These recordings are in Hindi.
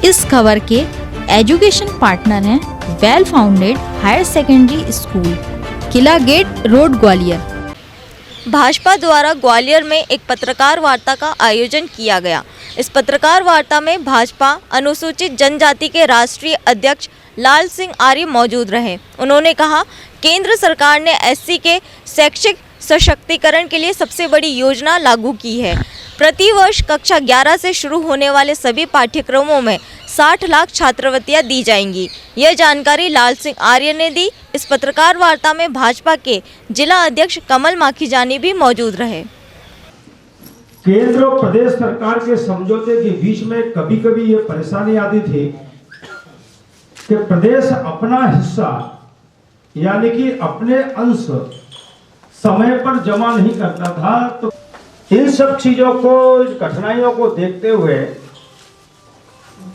इस खबर के एजुकेशन पार्टनर हैं well founded higher secondary school, Kila gate road, Gwalior. Bhajpa द्वारा ग्वालियर में एक पत्रकार वार्ता का आयोजन किया गया। इस पत्रकार वार्ता में भाजपा अनुसूचित जनजाति के राष्ट्रीय अध्यक्ष लाल सिंह आर्य मौजूद रहे। उन्होंने कहा, केंद्र सरकार ने एससी के शैक्षिक सशक्तिकरण के लिए सबसे बड़ी योजना लागू की है। प्रतिवर्ष कक्षा 11 से शुरू होने वाले सभी पाठ्यक्रमों में 60 लाख छात्रवृत्तियां दी जाएंगी। यह जानकारी लाल सिंह आर्य ने दी। इस पत्रकार वार्ता में भाजपा के जिला अध्यक्ष कमल माखीजानी भी मौजूद रहे। केंद्र और प्रदेश सरकार के समझौते के बीच में कभी कभी ये परेशानी आती थी कि प्रदेश अपना हिस्सा यानी कि अपने अंश समय पर जमा नहीं करता था। तो इन सब चीजों को, कठिनाइयों को देखते हुए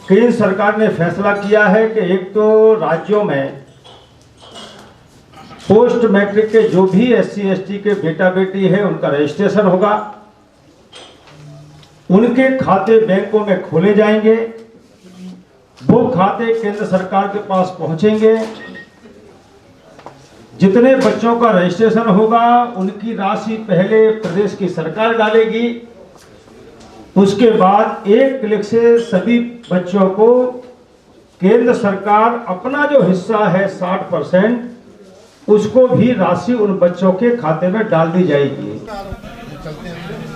केंद्र सरकार ने फैसला किया है कि एक तो राज्यों में पोस्ट मैट्रिक के जो भी एससी एसटी के बेटा बेटी है उनका रजिस्ट्रेशन होगा, उनके खाते बैंकों में खोले जाएंगे, वो खाते केंद्र सरकार के पास पहुंचेंगे। जितने बच्चों का रजिस्ट्रेशन होगा उनकी राशि पहले प्रदेश की सरकार डालेगी, उसके बाद एक क्लिक से सभी बच्चों को केंद्र सरकार अपना जो हिस्सा है 60% उसको भी राशि उन बच्चों के खाते में डाल दी जाएगी।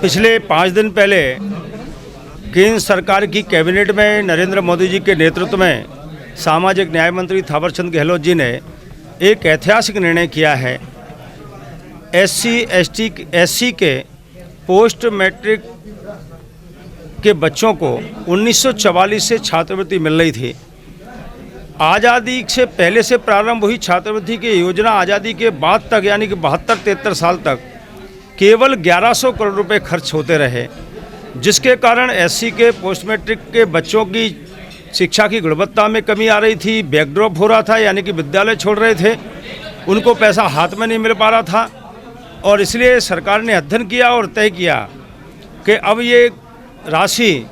पिछले 5 दिन पहले केंद्र सरकार की कैबिनेट में नरेंद्र मोदी जी के नेतृत्व में सामाजिक न्याय मंत्री थावरचंद गहलोत जी ने एक ऐतिहासिक निर्णय किया है। एससी के पोस्ट मैट्रिक के बच्चों को 1944 से छात्रवृत्ति मिल रही थी। आज़ादी से पहले से प्रारंभ हुई छात्रवृत्ति की योजना आज़ादी के बाद तक यानी कि 72-73 साल तक केवल 1100 करोड़ रुपए खर्च होते रहे, जिसके कारण एससी के पोस्ट मैट्रिक के बच्चों की शिक्षा की गुणवत्ता में कमी आ रही थी, बैकड्रॉप हो रहा था, यानी कि विद्यालय छोड़ रहे थे, उनको पैसा हाथ में नहीं मिल पा रहा था। और इसलिए सरकार ने अध्ययन किया और तय किया कि अब ये राशि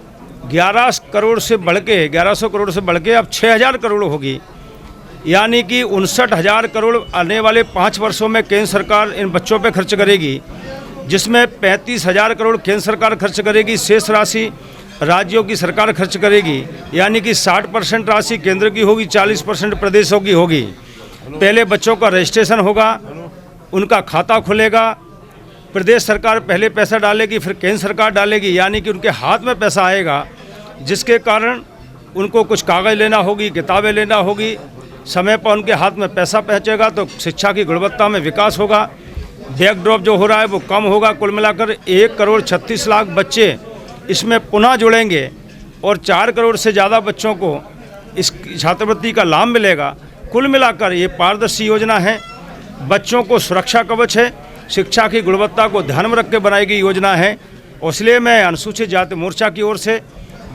1100 करोड़ से बढ़ के अब 6000 करोड़ होगी, यानी कि 59,000 करोड़ आने वाले 5 वर्षों में केंद्र सरकार इन बच्चों पे खर्च करेगी, जिसमें 35,000 करोड़ केंद्र सरकार खर्च करेगी, शेष राशि राज्यों की सरकार खर्च करेगी, यानी कि 60% राशि केंद्र की होगी, 40% प्रदेशों की होगी। पहले बच्चों का रजिस्ट्रेशन होगा, उनका खाता खुलेगा, प्रदेश सरकार पहले पैसा डालेगी, फिर केंद्र सरकार डालेगी, यानी कि उनके हाथ में पैसा आएगा, जिसके कारण उनको कुछ कागज़ लेना होगी, किताबें लेना होगी, समय पर उनके हाथ में पैसा पहुँचेगा तो शिक्षा की गुणवत्ता में विकास होगा, बैकड्रॉप जो हो रहा है वो कम होगा। कुल मिलाकर 1,36,00,000 बच्चे इसमें पुनः जुड़ेंगे और 4 करोड़ से ज़्यादा बच्चों को इस छात्रवृत्ति का लाभ मिलेगा। कुल मिलाकर ये पारदर्शी योजना है, बच्चों को सुरक्षा कवच है, शिक्षा की गुणवत्ता को ध्यान में रख के बनाई गई योजना है। और इसलिए मैं अनुसूचित जाति मोर्चा की ओर से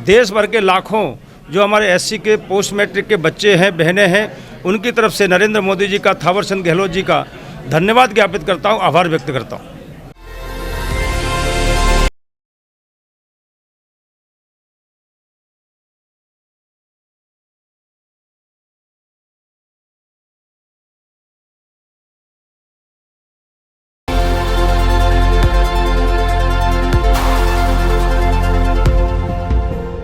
देश भर के लाखों जो हमारे एससी के पोस्ट मैट्रिक के बच्चे हैं, बहनें हैं, उनकी तरफ से नरेंद्र मोदी जी का, थावरचंद गहलोत जी का धन्यवाद ज्ञापित करता हूँ, आभार व्यक्त करता हूँ।